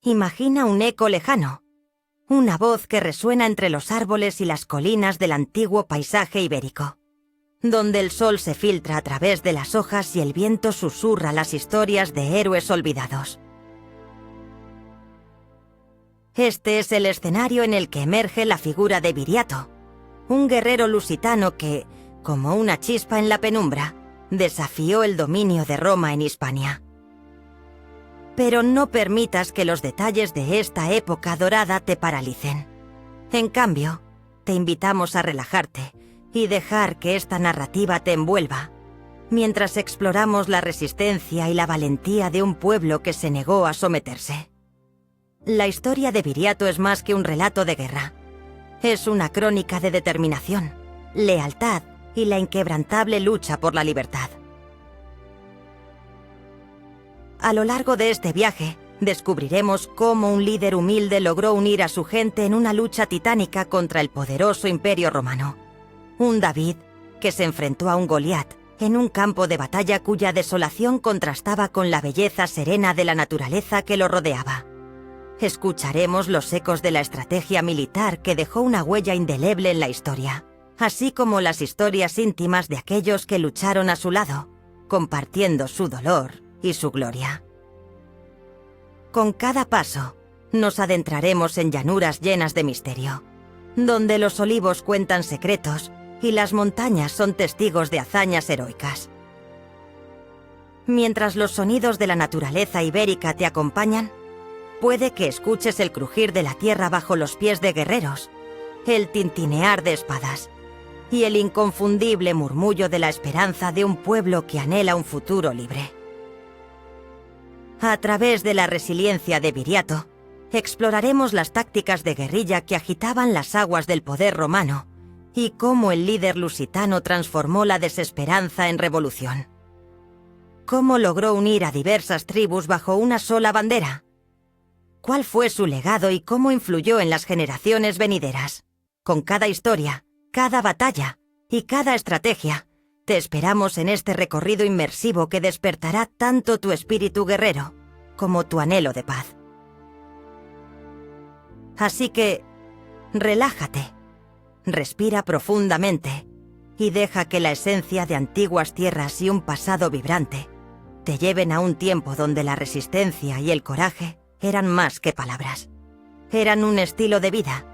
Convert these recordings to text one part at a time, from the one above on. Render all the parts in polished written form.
Imagina un eco lejano, una voz que resuena entre los árboles y las colinas del antiguo paisaje ibérico, donde el sol se filtra a través de las hojas y el viento susurra las historias de héroes olvidados. Este es el escenario en el que emerge la figura de Viriato, un guerrero lusitano que, como una chispa en la penumbra, desafió el dominio de Roma en Hispania. Pero no permitas que los detalles de esta época dorada te paralicen. En cambio, te invitamos a relajarte y dejar que esta narrativa te envuelva, mientras exploramos la resistencia y la valentía de un pueblo que se negó a someterse. La historia de Viriato es más que un relato de guerra. Es una crónica de determinación, lealtad y la inquebrantable lucha por la libertad. A lo largo de este viaje, descubriremos cómo un líder humilde logró unir a su gente en una lucha titánica contra el poderoso Imperio Romano. Un David que se enfrentó a un Goliat en un campo de batalla cuya desolación contrastaba con la belleza serena de la naturaleza que lo rodeaba. Escucharemos los ecos de la estrategia militar que dejó una huella indeleble en la historia, así como las historias íntimas de aquellos que lucharon a su lado, compartiendo su dolor y su gloria. Con cada paso, nos adentraremos en llanuras llenas de misterio, donde los olivos cuentan secretos y las montañas son testigos de hazañas heroicas. Mientras los sonidos de la naturaleza ibérica te acompañan, puede que escuches el crujir de la tierra bajo los pies de guerreros, el tintinear de espadas y el inconfundible murmullo de la esperanza de un pueblo que anhela un futuro libre. A través de la resiliencia de Viriato, exploraremos las tácticas de guerrilla que agitaban las aguas del poder romano y cómo el líder lusitano transformó la desesperanza en revolución. ¿Cómo logró unir a diversas tribus bajo una sola bandera? ¿Cuál fue su legado y cómo influyó en las generaciones venideras? Con cada historia, cada batalla y cada estrategia, te esperamos en este recorrido inmersivo que despertará tanto tu espíritu guerrero como tu anhelo de paz. Así que, relájate, respira profundamente y deja que la esencia de antiguas tierras y un pasado vibrante te lleven a un tiempo donde la resistencia y el coraje eran más que palabras. Eran un estilo de vida,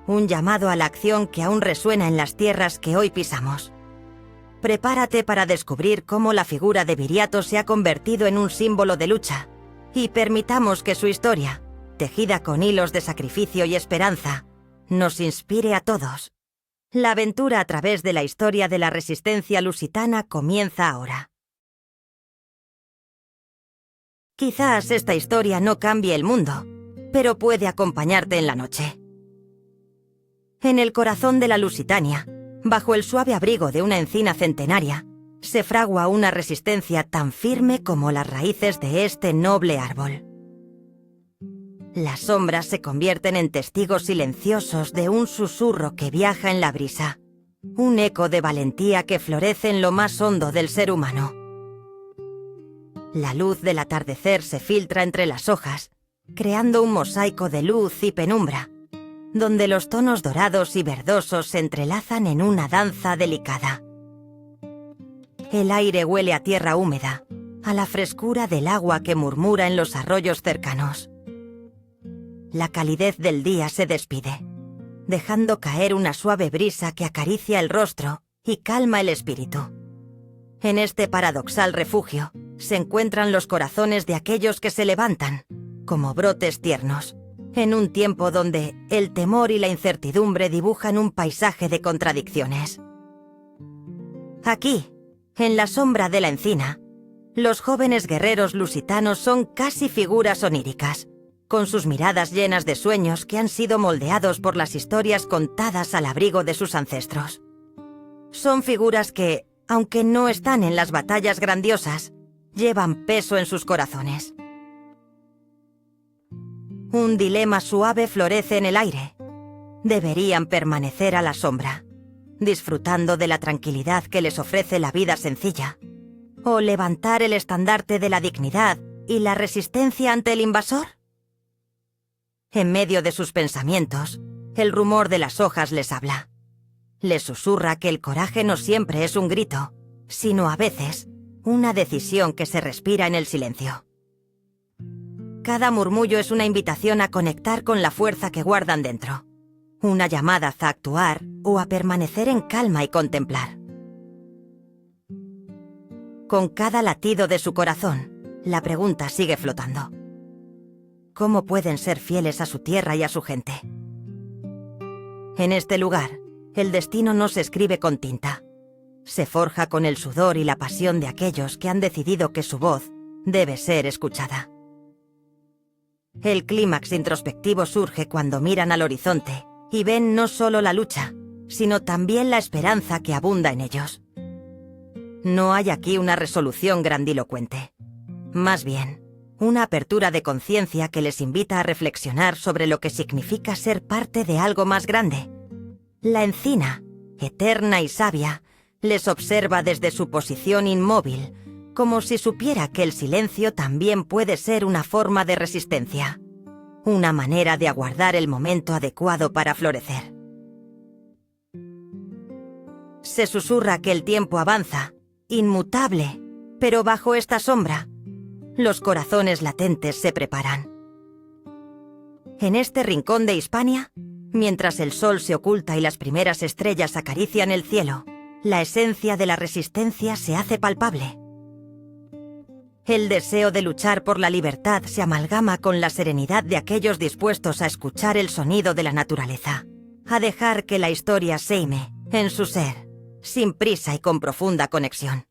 un llamado a la acción que aún resuena en las tierras que hoy pisamos. Prepárate para descubrir cómo la figura de Viriato se ha convertido en un símbolo de lucha, y permitamos que su historia, tejida con hilos de sacrificio y esperanza, nos inspire a todos. La aventura a través de la historia de la resistencia lusitana comienza ahora. Quizás esta historia no cambie el mundo, pero puede acompañarte en la noche. En el corazón de la Lusitania, bajo el suave abrigo de una encina centenaria, se fragua una resistencia tan firme como las raíces de este noble árbol. Las sombras se convierten en testigos silenciosos de un susurro que viaja en la brisa, un eco de valentía que florece en lo más hondo del ser humano. La luz del atardecer se filtra entre las hojas, creando un mosaico de luz y penumbra, donde los tonos dorados y verdosos se entrelazan en una danza delicada. El aire huele a tierra húmeda, a la frescura del agua que murmura en los arroyos cercanos. La calidez del día se despide, dejando caer una suave brisa que acaricia el rostro y calma el espíritu. En este paradoxal refugio se encuentran los corazones de aquellos que se levantan, como brotes tiernos, en un tiempo donde el temor y la incertidumbre dibujan un paisaje de contradicciones. Aquí, en la sombra de la encina, los jóvenes guerreros lusitanos son casi figuras oníricas, con sus miradas llenas de sueños que han sido moldeados por las historias contadas al abrigo de sus ancestros. Son figuras que, aunque no están en las batallas grandiosas, llevan peso en sus corazones. Un dilema suave florece en el aire. Deberían permanecer a la sombra, disfrutando de la tranquilidad que les ofrece la vida sencilla, o levantar el estandarte de la dignidad y la resistencia ante el invasor. En medio de sus pensamientos, el rumor de las hojas les habla. Les susurra que el coraje no siempre es un grito, sino a veces una decisión que se respira en el silencio. Cada murmullo es una invitación a conectar con la fuerza que guardan dentro, una llamada a actuar o a permanecer en calma y contemplar. Con cada latido de su corazón, la pregunta sigue flotando. ¿Cómo pueden ser fieles a su tierra y a su gente? En este lugar, el destino no se escribe con tinta. Se forja con el sudor y la pasión de aquellos que han decidido que su voz debe ser escuchada. El clímax introspectivo surge cuando miran al horizonte y ven no solo la lucha, sino también la esperanza que abunda en ellos. No hay aquí una resolución grandilocuente. Más bien, una apertura de conciencia que les invita a reflexionar sobre lo que significa ser parte de algo más grande. La encina, eterna y sabia, les observa desde su posición inmóvil, como si supiera que el silencio también puede ser una forma de resistencia, una manera de aguardar el momento adecuado para florecer. Se susurra que el tiempo avanza, inmutable, pero bajo esta sombra, los corazones latentes se preparan. En este rincón de Hispania, mientras el sol se oculta y las primeras estrellas acarician el cielo, la esencia de la resistencia se hace palpable. El deseo de luchar por la libertad se amalgama con la serenidad de aquellos dispuestos a escuchar el sonido de la naturaleza, a dejar que la historia seime en su ser, sin prisa y con profunda conexión.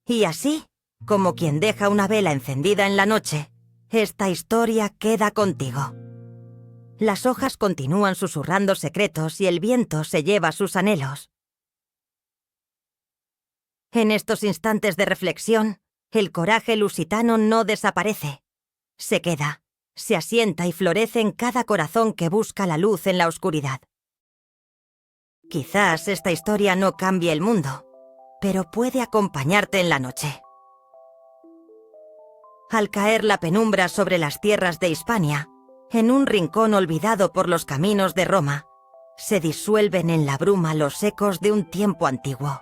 Y así, como quien deja una vela encendida en la noche, esta historia queda contigo. Las hojas continúan susurrando secretos y el viento se lleva sus anhelos. En estos instantes de reflexión, el coraje lusitano no desaparece. Se queda, se asienta y florece en cada corazón que busca la luz en la oscuridad. Quizás esta historia no cambie el mundo, pero puede acompañarte en la noche. Al caer la penumbra sobre las tierras de Hispania, en un rincón olvidado por los caminos de Roma, se disuelven en la bruma los ecos de un tiempo antiguo.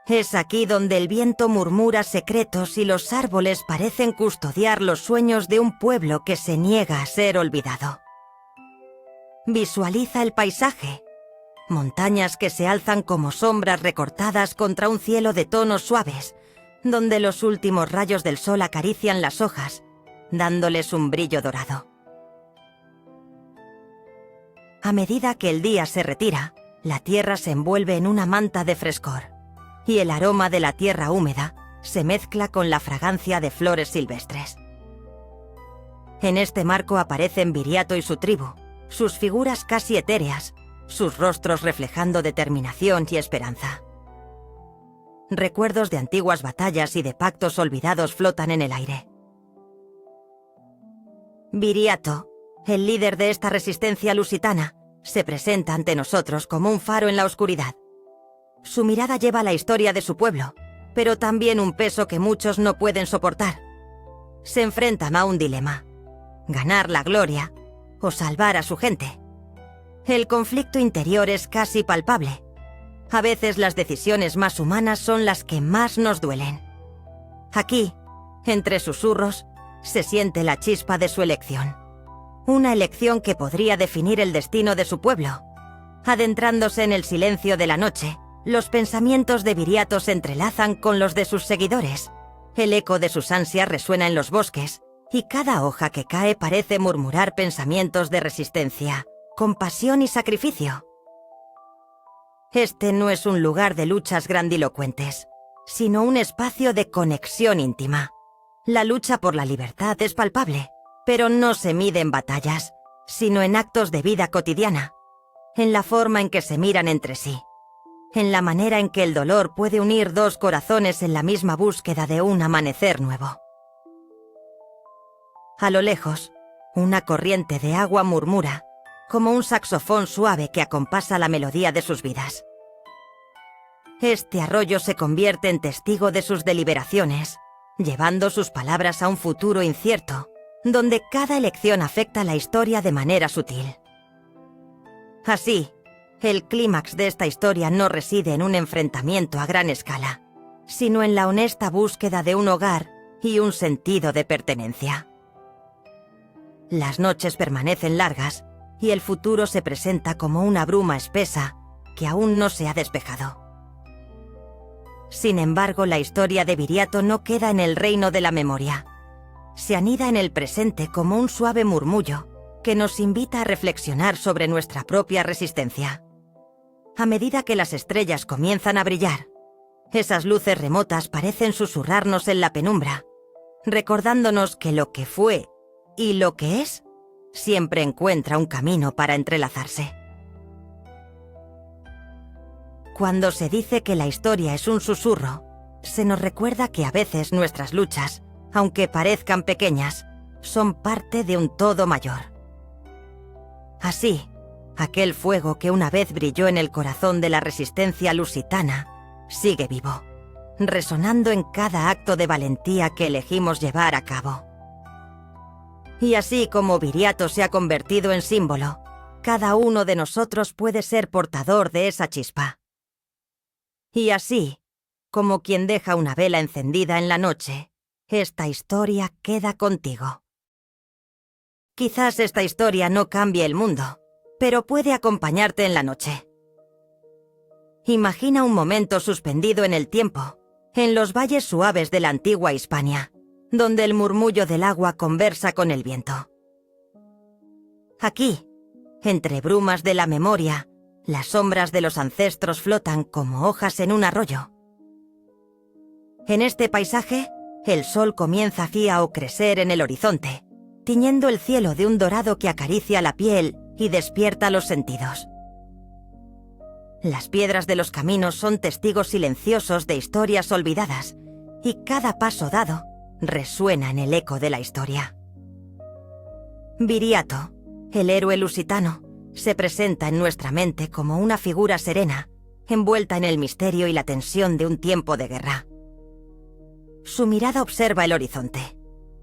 Es aquí donde el viento murmura secretos y los árboles parecen custodiar los sueños de un pueblo que se niega a ser olvidado. Visualiza el paisaje. Montañas que se alzan como sombras recortadas contra un cielo de tonos suaves, donde los últimos rayos del sol acarician las hojas, dándoles un brillo dorado. A medida que el día se retira, la tierra se envuelve en una manta de frescor, y el aroma de la tierra húmeda se mezcla con la fragancia de flores silvestres. En este marco aparecen Viriato y su tribu, sus figuras casi etéreas, sus rostros reflejando determinación y esperanza. Recuerdos de antiguas batallas y de pactos olvidados flotan en el aire. Viriato, el líder de esta resistencia lusitana, se presenta ante nosotros como un faro en la oscuridad. Su mirada lleva la historia de su pueblo, pero también un peso que muchos no pueden soportar. Se enfrentan a un dilema: ganar la gloria o salvar a su gente. El conflicto interior es casi palpable. A veces las decisiones más humanas son las que más nos duelen. Aquí, entre susurros, se siente la chispa de su elección. Una elección que podría definir el destino de su pueblo. Adentrándose en el silencio de la noche, los pensamientos de Viriato se entrelazan con los de sus seguidores. El eco de sus ansias resuena en los bosques, y cada hoja que cae parece murmurar pensamientos de resistencia, compasión y sacrificio. Este no es un lugar de luchas grandilocuentes, sino un espacio de conexión íntima. La lucha por la libertad es palpable, pero no se mide en batallas, sino en actos de vida cotidiana, en la forma en que se miran entre sí, en la manera en que el dolor puede unir dos corazones en la misma búsqueda de un amanecer nuevo. A lo lejos, una corriente de agua murmura, como un saxofón suave que acompasa la melodía de sus vidas. Este arroyo se convierte en testigo de sus deliberaciones, llevando sus palabras a un futuro incierto, donde cada elección afecta la historia de manera sutil. Así, el clímax de esta historia no reside en un enfrentamiento a gran escala, sino en la honesta búsqueda de un hogar y un sentido de pertenencia. Las noches permanecen largas y el futuro se presenta como una bruma espesa que aún no se ha despejado. Sin embargo, la historia de Viriato no queda en el reino de la memoria. Se anida en el presente como un suave murmullo que nos invita a reflexionar sobre nuestra propia resistencia. A medida que las estrellas comienzan a brillar, esas luces remotas parecen susurrarnos en la penumbra, recordándonos que lo que fue y lo que es siempre encuentra un camino para entrelazarse. Cuando se dice que la historia es un susurro, se nos recuerda que a veces nuestras luchas, aunque parezcan pequeñas, son parte de un todo mayor. Así, aquel fuego que una vez brilló en el corazón de la resistencia lusitana sigue vivo, resonando en cada acto de valentía que elegimos llevar a cabo. Y así como Viriato se ha convertido en símbolo, cada uno de nosotros puede ser portador de esa chispa. Y así, como quien deja una vela encendida en la noche, esta historia queda contigo. Quizás esta historia no cambie el mundo, pero puede acompañarte en la noche. Imagina un momento suspendido en el tiempo, en los valles suaves de la antigua Hispania, donde el murmullo del agua conversa con el viento. Aquí, entre brumas de la memoria, las sombras de los ancestros flotan como hojas en un arroyo. En este paisaje, el sol comienza a crecer en el horizonte, tiñendo el cielo de un dorado que acaricia la piel y despierta los sentidos. Las piedras de los caminos son testigos silenciosos de historias olvidadas, y cada paso dado resuena en el eco de la historia. Viriato, el héroe lusitano, se presenta en nuestra mente como una figura serena, envuelta en el misterio y la tensión de un tiempo de guerra. Su mirada observa el horizonte,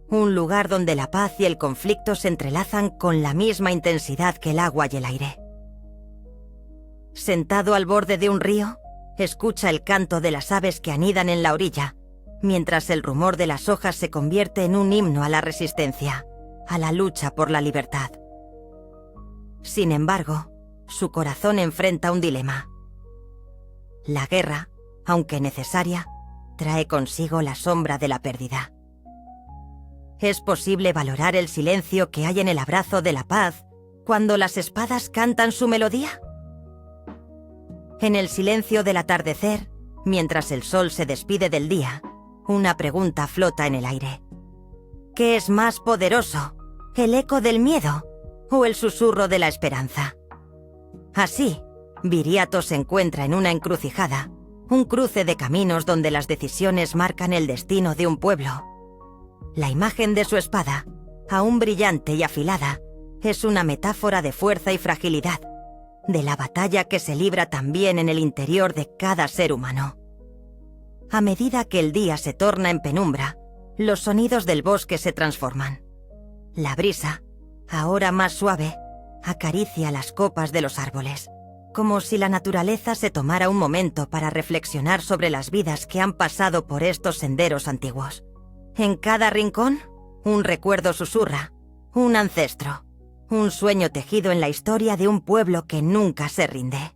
un lugar donde la paz y el conflicto se entrelazan con la misma intensidad que el agua y el aire. Sentado al borde de un río, escucha el canto de las aves que anidan en la orilla, mientras el rumor de las hojas se convierte en un himno a la resistencia, a la lucha por la libertad. Sin embargo, su corazón enfrenta un dilema. La guerra, aunque necesaria, trae consigo la sombra de la pérdida. ¿Es posible valorar el silencio que hay en el abrazo de la paz cuando las espadas cantan su melodía? En el silencio del atardecer, mientras el sol se despide del día, una pregunta flota en el aire. ¿Qué es más poderoso, el eco del miedo o el susurro de la esperanza? Así, Viriato se encuentra en una encrucijada, un cruce de caminos donde las decisiones marcan el destino de un pueblo. La imagen de su espada, aún brillante y afilada, es una metáfora de fuerza y fragilidad, de la batalla que se libra también en el interior de cada ser humano. A medida que el día se torna en penumbra, los sonidos del bosque se transforman. La brisa, ahora más suave, acaricia las copas de los árboles, como si la naturaleza se tomara un momento para reflexionar sobre las vidas que han pasado por estos senderos antiguos. En cada rincón, un recuerdo susurra, un ancestro, un sueño tejido en la historia de un pueblo que nunca se rinde.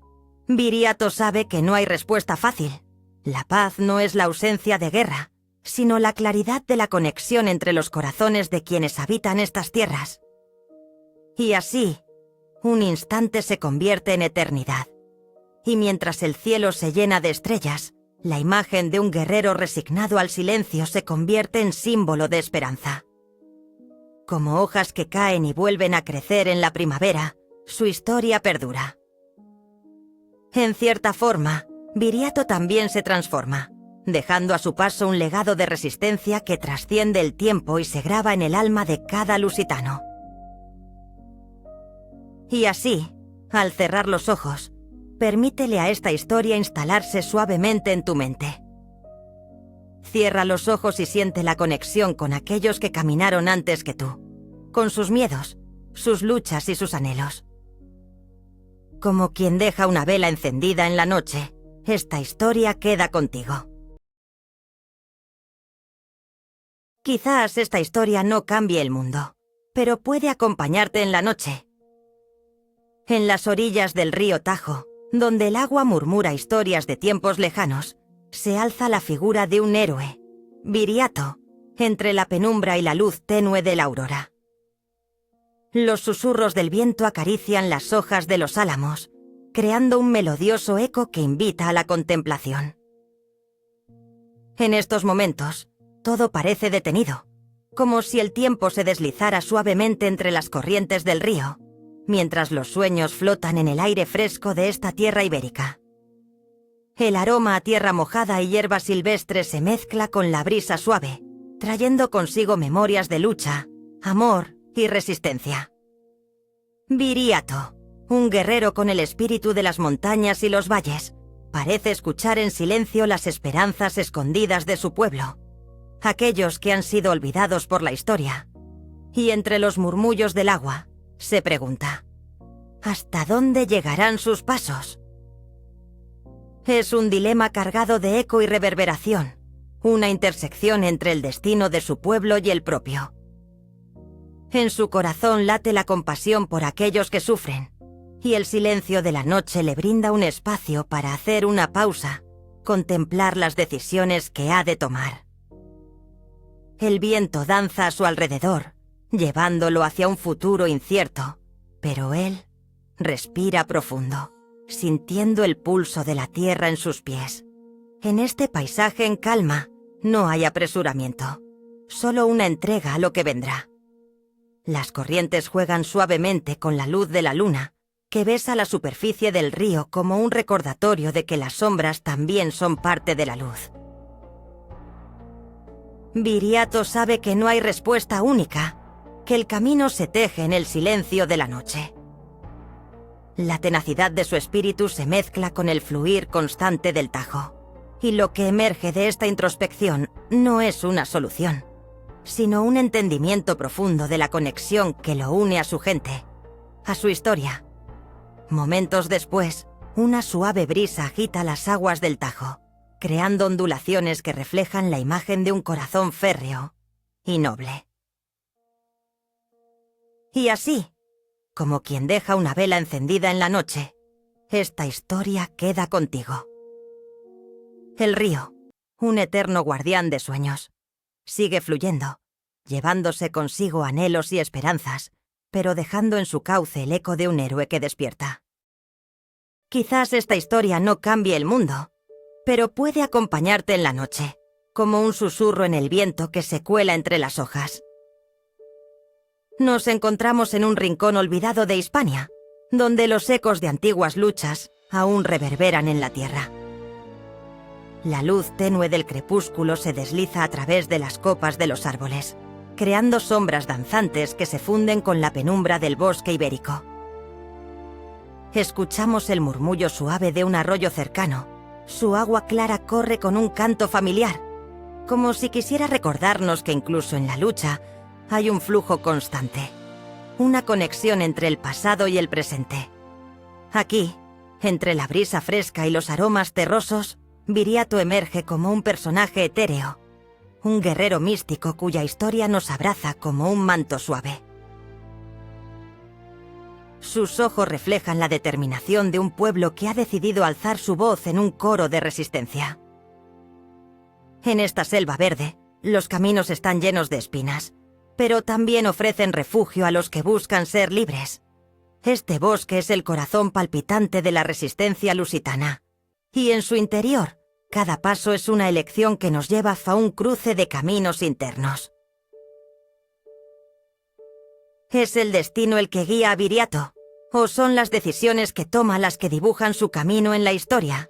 Viriato sabe que no hay respuesta fácil. La paz no es la ausencia de guerra, sino la claridad de la conexión entre los corazones de quienes habitan estas tierras. Y así, un instante se convierte en eternidad. Y mientras el cielo se llena de estrellas, la imagen de un guerrero resignado al silencio se convierte en símbolo de esperanza. Como hojas que caen y vuelven a crecer en la primavera, su historia perdura. En cierta forma, Viriato también se transforma, dejando a su paso un legado de resistencia que trasciende el tiempo y se graba en el alma de cada lusitano. Y así, al cerrar los ojos, permítele a esta historia instalarse suavemente en tu mente. Cierra los ojos y siente la conexión con aquellos que caminaron antes que tú, con sus miedos, sus luchas y sus anhelos. Como quien deja una vela encendida en la noche, esta historia queda contigo. Quizás esta historia no cambie el mundo, pero puede acompañarte en la noche. En las orillas del río Tajo, donde el agua murmura historias de tiempos lejanos, se alza la figura de un héroe, Viriato, entre la penumbra y la luz tenue de la aurora. Los susurros del viento acarician las hojas de los álamos, creando un melodioso eco que invita a la contemplación. En estos momentos, todo parece detenido, como si el tiempo se deslizara suavemente entre las corrientes del río, mientras los sueños flotan en el aire fresco de esta tierra ibérica. El aroma a tierra mojada y hierba silvestre se mezcla con la brisa suave, trayendo consigo memorias de lucha, amor y resistencia. Viriato, un guerrero con el espíritu de las montañas y los valles, parece escuchar en silencio las esperanzas escondidas de su pueblo, aquellos que han sido olvidados por la historia, y entre los murmullos del agua, se pregunta, ¿hasta dónde llegarán sus pasos? Es un dilema cargado de eco y reverberación, una intersección entre el destino de su pueblo y el propio. En su corazón late la compasión por aquellos que sufren, y el silencio de la noche le brinda un espacio para hacer una pausa, contemplar las decisiones que ha de tomar. El viento danza a su alrededor, llevándolo hacia un futuro incierto, pero él respira profundo, sintiendo el pulso de la tierra en sus pies. En este paisaje en calma, no hay apresuramiento, solo una entrega a lo que vendrá. Las corrientes juegan suavemente con la luz de la luna, que besa la superficie del río como un recordatorio de que las sombras también son parte de la luz. Viriato sabe que no hay respuesta única, que el camino se teje en el silencio de la noche. La tenacidad de su espíritu se mezcla con el fluir constante del Tajo, y lo que emerge de esta introspección no es una solución, sino un entendimiento profundo de la conexión que lo une a su gente, a su historia. Momentos después, una suave brisa agita las aguas del Tajo, creando ondulaciones que reflejan la imagen de un corazón férreo y noble. Y así, como quien deja una vela encendida en la noche, esta historia queda contigo. El río, un eterno guardián de sueños, sigue fluyendo, llevándose consigo anhelos y esperanzas, pero dejando en su cauce el eco de un héroe que despierta. Quizás esta historia no cambie el mundo, pero puede acompañarte en la noche, como un susurro en el viento que se cuela entre las hojas. Nos encontramos en un rincón olvidado de Hispania, donde los ecos de antiguas luchas aún reverberan en la tierra. La luz tenue del crepúsculo se desliza a través de las copas de los árboles, creando sombras danzantes que se funden con la penumbra del bosque ibérico. Escuchamos el murmullo suave de un arroyo cercano. Su agua clara corre con un canto familiar, como si quisiera recordarnos que incluso en la lucha hay un flujo constante, una conexión entre el pasado y el presente. Aquí, entre la brisa fresca y los aromas terrosos, Viriato emerge como un personaje etéreo, un guerrero místico cuya historia nos abraza como un manto suave. Sus ojos reflejan la determinación de un pueblo que ha decidido alzar su voz en un coro de resistencia. En esta selva verde, los caminos están llenos de espinas, pero también ofrecen refugio a los que buscan ser libres. Este bosque es el corazón palpitante de la resistencia lusitana, y en su interior, cada paso es una elección que nos lleva a un cruce de caminos internos. ¿Es el destino el que guía a Viriato? ¿O son las decisiones que toma las que dibujan su camino en la historia?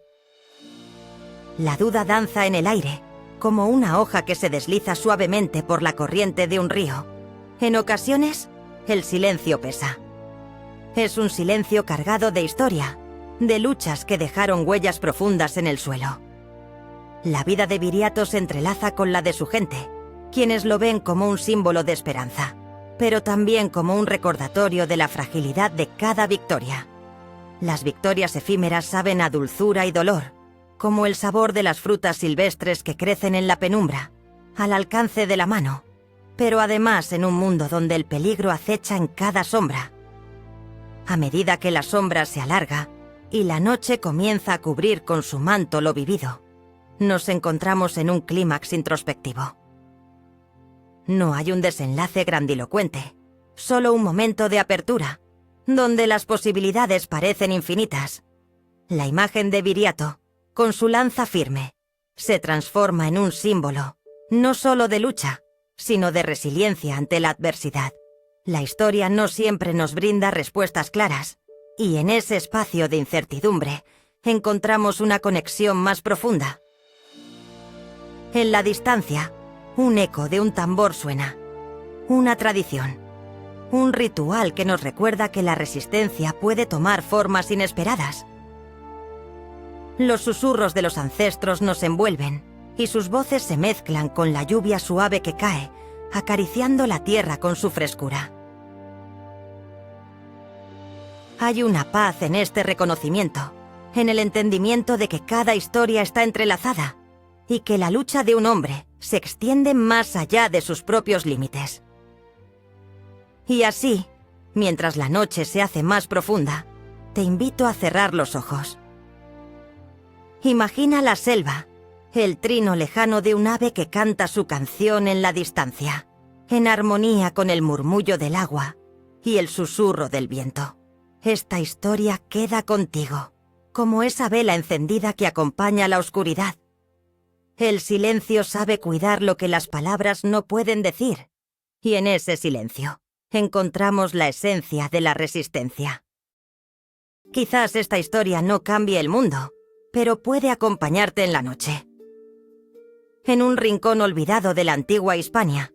La duda danza en el aire, como una hoja que se desliza suavemente por la corriente de un río. En ocasiones, el silencio pesa. Es un silencio cargado de historia, de luchas que dejaron huellas profundas en el suelo. La vida de Viriato se entrelaza con la de su gente, quienes lo ven como un símbolo de esperanza, pero también como un recordatorio de la fragilidad de cada victoria. Las victorias efímeras saben a dulzura y dolor, como el sabor de las frutas silvestres que crecen en la penumbra, al alcance de la mano, pero además en un mundo donde el peligro acecha en cada sombra. A medida que la sombra se alarga y la noche comienza a cubrir con su manto lo vivido, nos encontramos en un clímax introspectivo. No hay un desenlace grandilocuente, solo un momento de apertura, donde las posibilidades parecen infinitas. La imagen de Viriato, con su lanza firme, se transforma en un símbolo, no solo de lucha, sino de resiliencia ante la adversidad. La historia no siempre nos brinda respuestas claras, y en ese espacio de incertidumbre encontramos una conexión más profunda. En la distancia, un eco de un tambor suena, una tradición, un ritual que nos recuerda que la resistencia puede tomar formas inesperadas. Los susurros de los ancestros nos envuelven, y sus voces se mezclan con la lluvia suave que cae, acariciando la tierra con su frescura. Hay una paz en este reconocimiento, en el entendimiento de que cada historia está entrelazada, y que la lucha de un hombre se extiende más allá de sus propios límites. Y así, mientras la noche se hace más profunda, te invito a cerrar los ojos. Imagina la selva, el trino lejano de un ave que canta su canción en la distancia, en armonía con el murmullo del agua y el susurro del viento. Esta historia queda contigo, como esa vela encendida que acompaña la oscuridad. El silencio sabe cuidar lo que las palabras no pueden decir, y en ese silencio encontramos la esencia de la resistencia. Quizás esta historia no cambie el mundo, pero puede acompañarte en la noche. En un rincón olvidado de la antigua Hispania,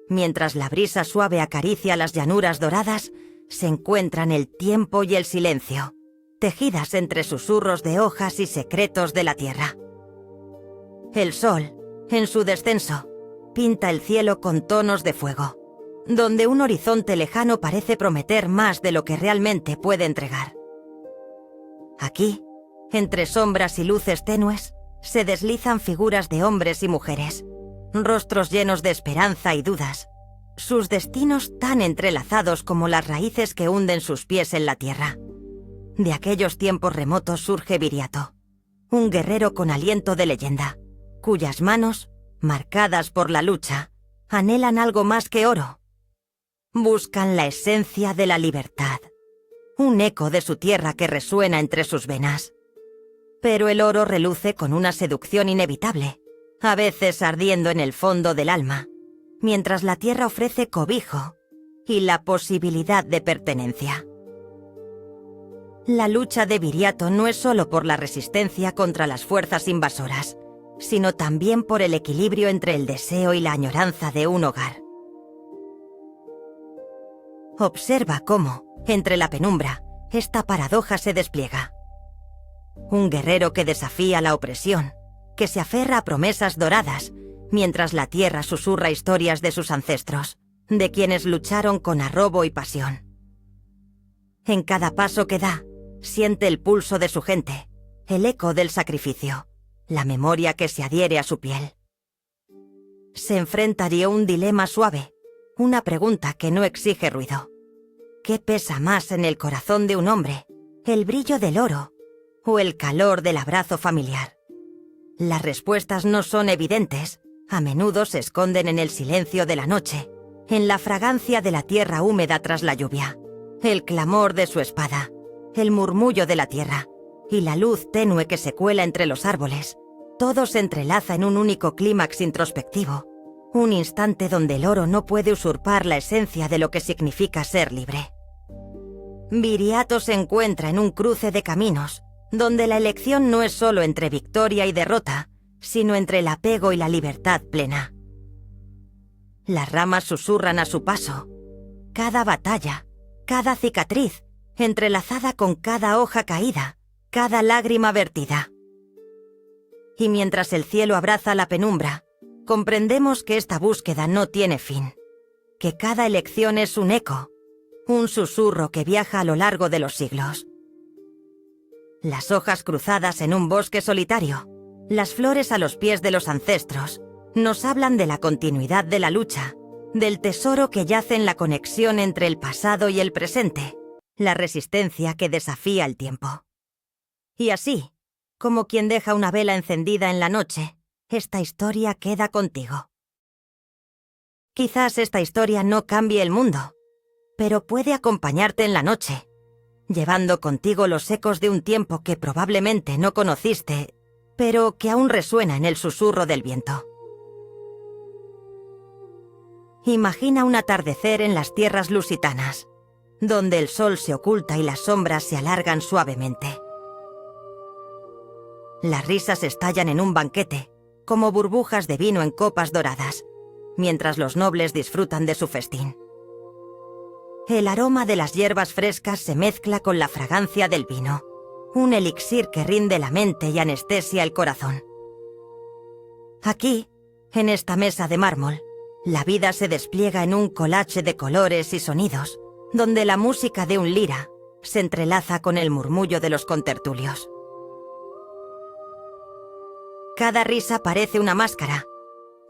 mientras la brisa suave acaricia las llanuras doradas, se encuentran el tiempo y el silencio, tejidas entre susurros de hojas y secretos de la tierra. El sol, en su descenso, pinta el cielo con tonos de fuego, donde un horizonte lejano parece prometer más de lo que realmente puede entregar. Aquí, entre sombras y luces tenues, se deslizan figuras de hombres y mujeres, rostros llenos de esperanza y dudas, sus destinos tan entrelazados como las raíces que hunden sus pies en la tierra. De aquellos tiempos remotos surge Viriato, un guerrero con aliento de leyenda, cuyas manos, marcadas por la lucha, anhelan algo más que oro. Buscan la esencia de la libertad, un eco de su tierra que resuena entre sus venas. Pero el oro reluce con una seducción inevitable, a veces ardiendo en el fondo del alma, mientras la tierra ofrece cobijo y la posibilidad de pertenencia. La lucha de Viriato no es solo por la resistencia contra las fuerzas invasoras, sino también por el equilibrio entre el deseo y la añoranza de un hogar. Observa cómo, entre la penumbra, esta paradoja se despliega. Un guerrero que desafía la opresión, que se aferra a promesas doradas, mientras la tierra susurra historias de sus ancestros, de quienes lucharon con arrobo y pasión. En cada paso que da, siente el pulso de su gente, el eco del sacrificio, la memoria que se adhiere a su piel. Se enfrentaría a un dilema suave, una pregunta que no exige ruido. ¿Qué pesa más en el corazón de un hombre, el brillo del oro o el calor del abrazo familiar? Las respuestas no son evidentes, a menudo se esconden en el silencio de la noche, en la fragancia de la tierra húmeda tras la lluvia, el clamor de su espada, el murmullo de la tierra y la luz tenue que se cuela entre los árboles. Todo se entrelaza en un único clímax introspectivo, un instante donde el oro no puede usurpar la esencia de lo que significa ser libre. Viriato se encuentra en un cruce de caminos, donde la elección no es solo entre victoria y derrota, sino entre el apego y la libertad plena. Las ramas susurran a su paso, cada batalla, cada cicatriz, entrelazada con cada hoja caída, cada lágrima vertida. Y mientras el cielo abraza la penumbra, comprendemos que esta búsqueda no tiene fin, que cada elección es un eco, un susurro que viaja a lo largo de los siglos. Las hojas cruzadas en un bosque solitario, las flores a los pies de los ancestros, nos hablan de la continuidad de la lucha, del tesoro que yace en la conexión entre el pasado y el presente, la resistencia que desafía el tiempo. Y así, como quien deja una vela encendida en la noche, esta historia queda contigo. Quizás esta historia no cambie el mundo, pero puede acompañarte en la noche, llevando contigo los ecos de un tiempo que probablemente no conociste, pero que aún resuena en el susurro del viento. Imagina un atardecer en las tierras lusitanas, donde el sol se oculta y las sombras se alargan suavemente. Las risas estallan en un banquete, como burbujas de vino en copas doradas, mientras los nobles disfrutan de su festín. El aroma de las hierbas frescas se mezcla con la fragancia del vino, un elixir que rinde la mente y anestesia el corazón. Aquí, en esta mesa de mármol, la vida se despliega en un collage de colores y sonidos, donde la música de un lira se entrelaza con el murmullo de los contertulios. Cada risa parece una máscara,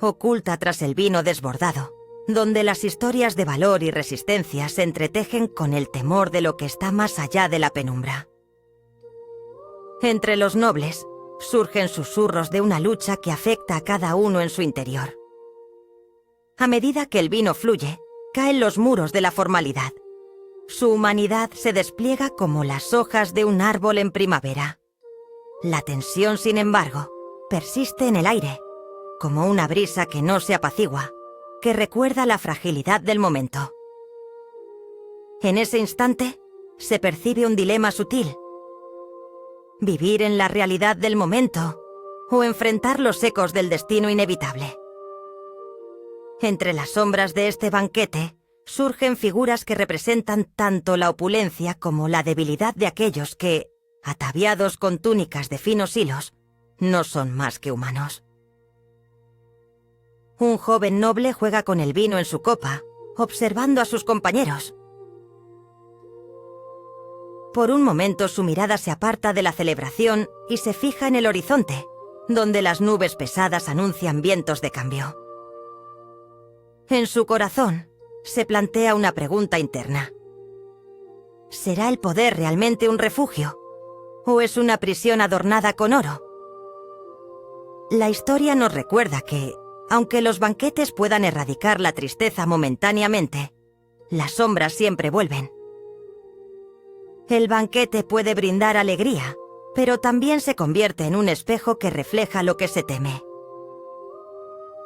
oculta tras el vino desbordado, donde las historias de valor y resistencia se entretejen con el temor de lo que está más allá de la penumbra. Entre los nobles surgen susurros de una lucha que afecta a cada uno en su interior. A medida que el vino fluye, caen los muros de la formalidad. Su humanidad se despliega como las hojas de un árbol en primavera. La tensión, sin embargo, persiste en el aire, como una brisa que no se apacigua, que recuerda la fragilidad del momento. En ese instante, se percibe un dilema sutil: vivir en la realidad del momento o enfrentar los ecos del destino inevitable. Entre las sombras de este banquete surgen figuras que representan tanto la opulencia como la debilidad de aquellos que, ataviados con túnicas de finos hilos, no son más que humanos. Un joven noble juega con el vino en su copa, observando a sus compañeros. Por un momento su mirada se aparta de la celebración y se fija en el horizonte, donde las nubes pesadas anuncian vientos de cambio. En su corazón se plantea una pregunta interna. ¿Será el poder realmente un refugio? ¿O es una prisión adornada con oro? La historia nos recuerda que, aunque los banquetes puedan erradicar la tristeza momentáneamente, las sombras siempre vuelven. El banquete puede brindar alegría, pero también se convierte en un espejo que refleja lo que se teme.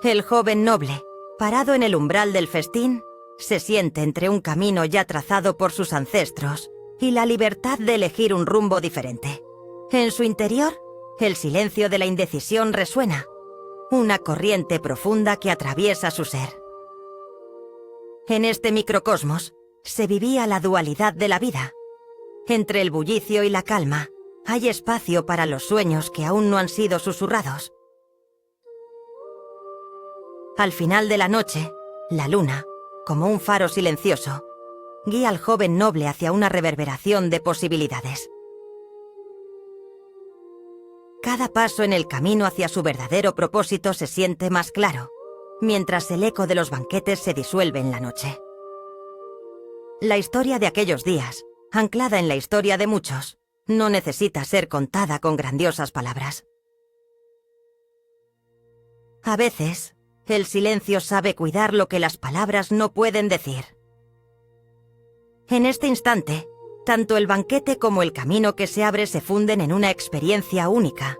El joven noble, parado en el umbral del festín, se siente entre un camino ya trazado por sus ancestros y la libertad de elegir un rumbo diferente. En su interior, el silencio de la indecisión resuena, una corriente profunda que atraviesa su ser. En este microcosmos se vivía la dualidad de la vida. Entre el bullicio y la calma, hay espacio para los sueños que aún no han sido susurrados. Al final de la noche, la luna, como un faro silencioso, guía al joven noble hacia una reverberación de posibilidades. Cada paso en el camino hacia su verdadero propósito se siente más claro, mientras el eco de los banquetes se disuelve en la noche. La historia de aquellos días, anclada en la historia de muchos, no necesita ser contada con grandiosas palabras. A veces, el silencio sabe cuidar lo que las palabras no pueden decir. En este instante, tanto el banquete como el camino que se abre se funden en una experiencia única,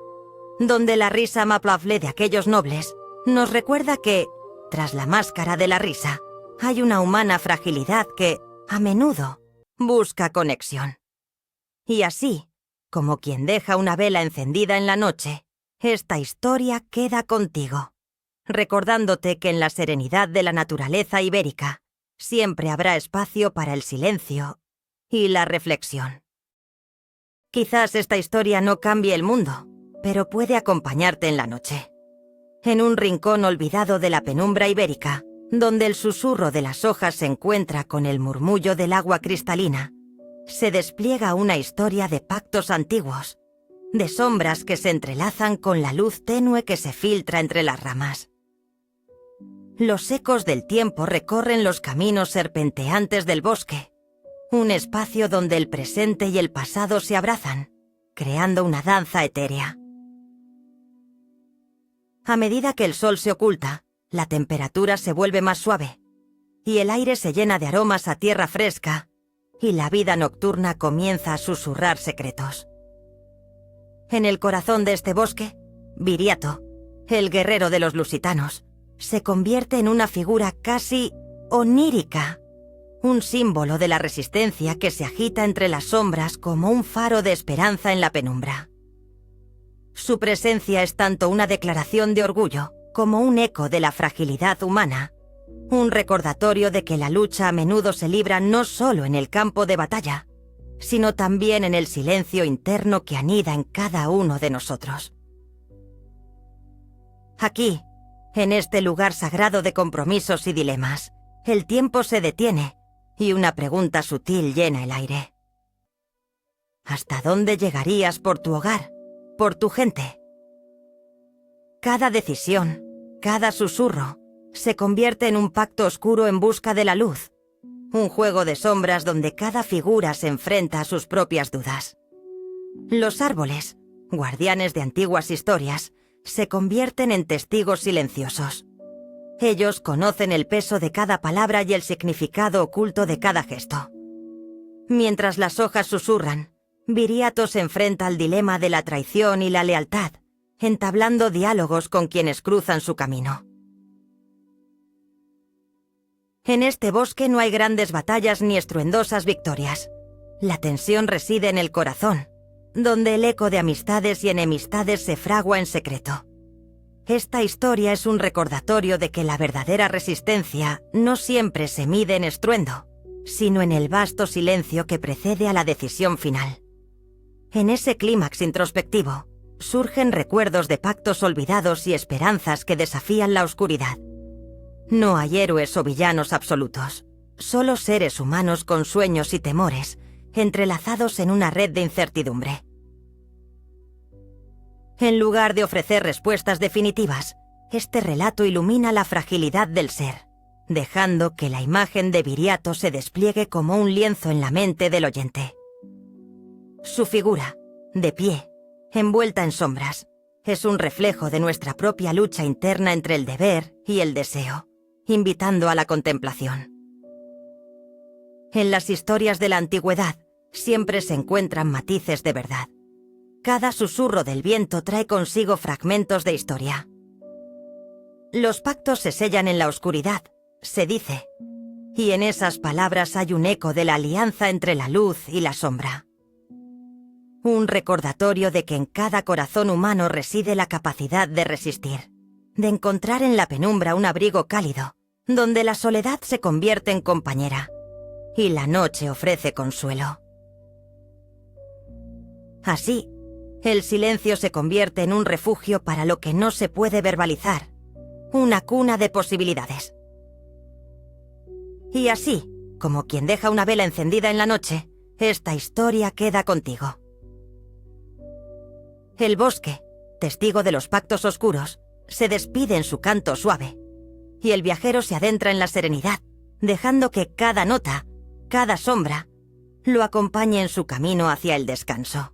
donde la risa amable de aquellos nobles nos recuerda que, tras la máscara de la risa, hay una humana fragilidad que, a menudo, busca conexión. Y así, como quien deja una vela encendida en la noche, esta historia queda contigo, recordándote que en la serenidad de la naturaleza ibérica siempre habrá espacio para el silencio y la reflexión. Quizás esta historia no cambie el mundo, pero puede acompañarte en la noche. En un rincón olvidado de la penumbra ibérica, donde el susurro de las hojas se encuentra con el murmullo del agua cristalina, se despliega una historia de pactos antiguos, de sombras que se entrelazan con la luz tenue que se filtra entre las ramas. Los ecos del tiempo recorren los caminos serpenteantes del bosque, un espacio donde el presente y el pasado se abrazan, creando una danza etérea. A medida que el sol se oculta, la temperatura se vuelve más suave, y el aire se llena de aromas a tierra fresca, y la vida nocturna comienza a susurrar secretos. En el corazón de este bosque, Viriato, el guerrero de los lusitanos, se convierte en una figura casi onírica, un símbolo de la resistencia que se agita entre las sombras como un faro de esperanza en la penumbra. Su presencia es tanto una declaración de orgullo como un eco de la fragilidad humana, un recordatorio de que la lucha a menudo se libra no solo en el campo de batalla, sino también en el silencio interno que anida en cada uno de nosotros. Aquí, en este lugar sagrado de compromisos y dilemas, el tiempo se detiene y una pregunta sutil llena el aire. ¿Hasta dónde llegarías por tu hogar, por tu gente? Cada decisión, cada susurro, se convierte en un pacto oscuro en busca de la luz, un juego de sombras donde cada figura se enfrenta a sus propias dudas. Los árboles, guardianes de antiguas historias, se convierten en testigos silenciosos. Ellos conocen el peso de cada palabra y el significado oculto de cada gesto. Mientras las hojas susurran, Viriato se enfrenta al dilema de la traición y la lealtad, entablando diálogos con quienes cruzan su camino. En este bosque no hay grandes batallas ni estruendosas victorias. La tensión reside en el corazón, donde el eco de amistades y enemistades se fragua en secreto. Esta historia es un recordatorio de que la verdadera resistencia no siempre se mide en estruendo, sino en el vasto silencio que precede a la decisión final. En ese clímax introspectivo, surgen recuerdos de pactos olvidados y esperanzas que desafían la oscuridad. No hay héroes o villanos absolutos, solo seres humanos con sueños y temores, entrelazados en una red de incertidumbre. En lugar de ofrecer respuestas definitivas, este relato ilumina la fragilidad del ser, dejando que la imagen de Viriato se despliegue como un lienzo en la mente del oyente. Su figura, de pie, envuelta en sombras, es un reflejo de nuestra propia lucha interna entre el deber y el deseo, invitando a la contemplación. En las historias de la antigüedad siempre se encuentran matices de verdad. Cada susurro del viento trae consigo fragmentos de historia. Los pactos se sellan en la oscuridad, se dice, y en esas palabras hay un eco de la alianza entre la luz y la sombra. Un recordatorio de que en cada corazón humano reside la capacidad de resistir, de encontrar en la penumbra un abrigo cálido, donde la soledad se convierte en compañera y la noche ofrece consuelo. Así, el silencio se convierte en un refugio para lo que no se puede verbalizar, una cuna de posibilidades. Y así, como quien deja una vela encendida en la noche, esta historia queda contigo. El bosque, testigo de los pactos oscuros, se despide en su canto suave, y el viajero se adentra en la serenidad, dejando que cada nota, cada sombra, lo acompañe en su camino hacia el descanso.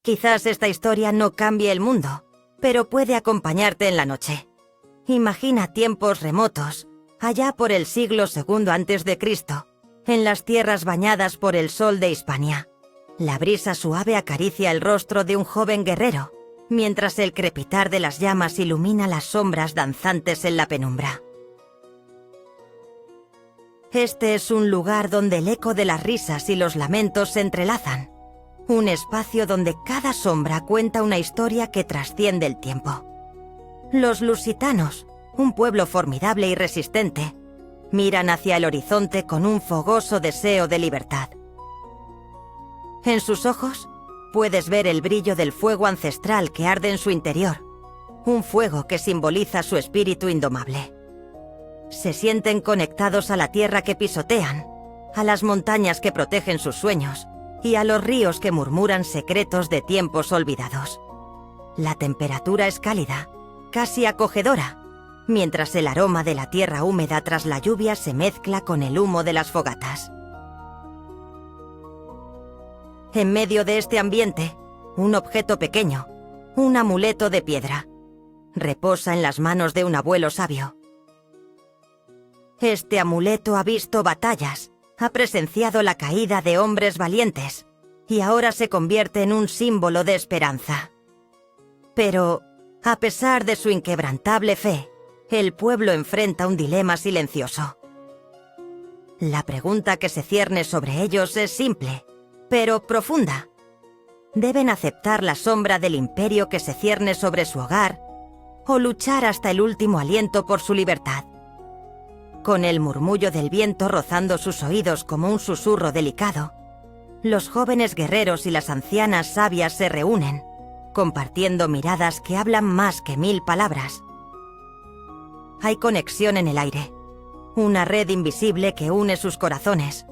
Quizás esta historia no cambie el mundo, pero puede acompañarte en la noche. Imagina tiempos remotos, allá por el siglo II a.C., en las tierras bañadas por el sol de Hispania. La brisa suave acaricia el rostro de un joven guerrero, mientras el crepitar de las llamas ilumina las sombras danzantes en la penumbra. Este es un lugar donde el eco de las risas y los lamentos se entrelazan, un espacio donde cada sombra cuenta una historia que trasciende el tiempo. Los lusitanos, un pueblo formidable y resistente, miran hacia el horizonte con un fogoso deseo de libertad. En sus ojos puedes ver el brillo del fuego ancestral que arde en su interior, un fuego que simboliza su espíritu indomable. Se sienten conectados a la tierra que pisotean, a las montañas que protegen sus sueños y a los ríos que murmuran secretos de tiempos olvidados. La temperatura es cálida, casi acogedora, mientras el aroma de la tierra húmeda tras la lluvia se mezcla con el humo de las fogatas. En medio de este ambiente, un objeto pequeño, un amuleto de piedra, reposa en las manos de un abuelo sabio. Este amuleto ha visto batallas, ha presenciado la caída de hombres valientes y ahora se convierte en un símbolo de esperanza. Pero, a pesar de su inquebrantable fe, el pueblo enfrenta un dilema silencioso. La pregunta que se cierne sobre ellos es simple, pero profunda. ¿Deben aceptar la sombra del imperio que se cierne sobre su hogar o luchar hasta el último aliento por su libertad? Con el murmullo del viento rozando sus oídos como un susurro delicado, los jóvenes guerreros y las ancianas sabias se reúnen, compartiendo miradas que hablan más que 1000 palabras. Hay conexión en el aire, una red invisible que une sus corazones,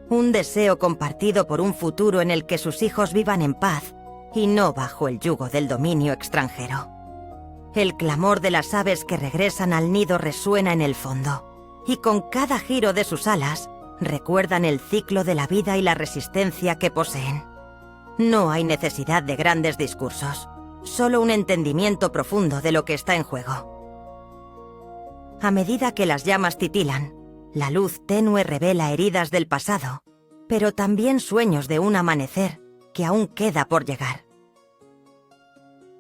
un deseo compartido por un futuro en el que sus hijos vivan en paz y no bajo el yugo del dominio extranjero. El clamor de las aves que regresan al nido resuena en el fondo, y con cada giro de sus alas recuerdan el ciclo de la vida y la resistencia que poseen. No hay necesidad de grandes discursos, solo un entendimiento profundo de lo que está en juego. A medida que las llamas titilan, la luz tenue revela heridas del pasado, pero también sueños de un amanecer que aún queda por llegar.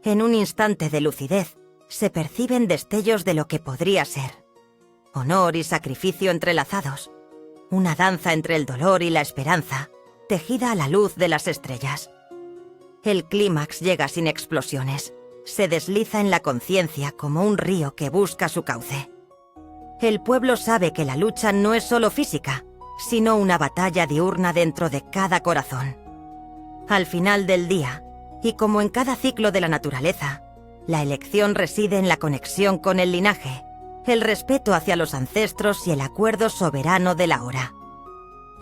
En un instante de lucidez, se perciben destellos de lo que podría ser. Honor y sacrificio entrelazados, una danza entre el dolor y la esperanza, tejida a la luz de las estrellas. El clímax llega sin explosiones, se desliza en la conciencia como un río que busca su cauce. El pueblo sabe que la lucha no es solo física, sino una batalla diurna dentro de cada corazón. Al final del día, y como en cada ciclo de la naturaleza, la elección reside en la conexión con el linaje, el respeto hacia los ancestros y el acuerdo soberano de la hora.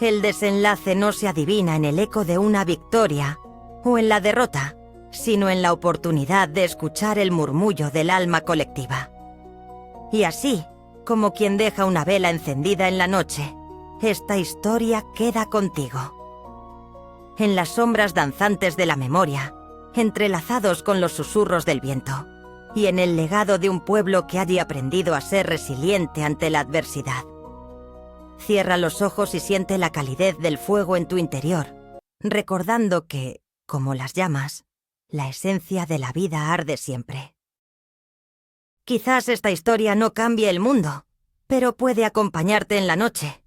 El desenlace no se adivina en el eco de una victoria o en la derrota, sino en la oportunidad de escuchar el murmullo del alma colectiva. Y así, como quien deja una vela encendida en la noche, esta historia queda contigo. En las sombras danzantes de la memoria, entrelazados con los susurros del viento, y en el legado de un pueblo que haya aprendido a ser resiliente ante la adversidad. Cierra los ojos y siente la calidez del fuego en tu interior, recordando que, como las llamas, la esencia de la vida arde siempre. Quizás esta historia no cambie el mundo, pero puede acompañarte en la noche,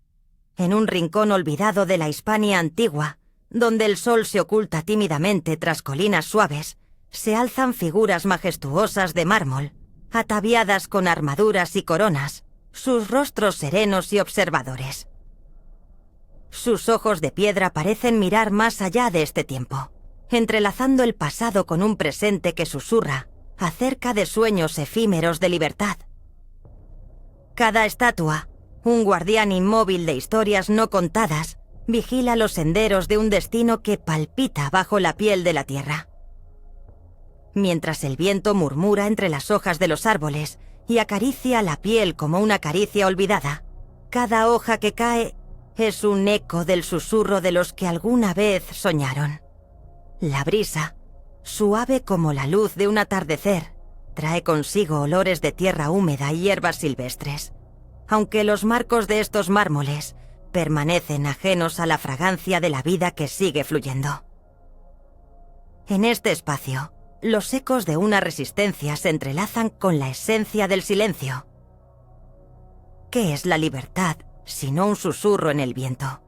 en un rincón olvidado de la Hispania antigua, donde el sol se oculta tímidamente tras colinas suaves, se alzan figuras majestuosas de mármol, ataviadas con armaduras y coronas, sus rostros serenos y observadores. Sus ojos de piedra parecen mirar más allá de este tiempo, entrelazando el pasado con un presente que susurra acerca de sueños efímeros de libertad. Cada estatua, un guardián inmóvil de historias no contadas, vigila los senderos de un destino que palpita bajo la piel de la tierra. Mientras el viento murmura entre las hojas de los árboles y acaricia la piel como una caricia olvidada, cada hoja que cae es un eco del susurro de los que alguna vez soñaron. La brisa, suave como la luz de un atardecer, trae consigo olores de tierra húmeda y hierbas silvestres, aunque los marcos de estos mármoles permanecen ajenos a la fragancia de la vida que sigue fluyendo. En este espacio, los ecos de una resistencia se entrelazan con la esencia del silencio. ¿Qué es la libertad sino un susurro en el viento?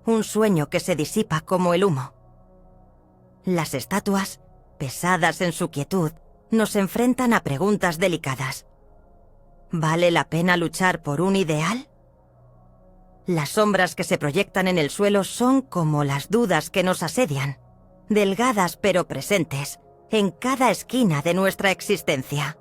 Un sueño que se disipa como el humo. Las estatuas, pesadas en su quietud, nos enfrentan a preguntas delicadas. ¿Vale la pena luchar por un ideal? Las sombras que se proyectan en el suelo son como las dudas que nos asedian, delgadas pero presentes, en cada esquina de nuestra existencia.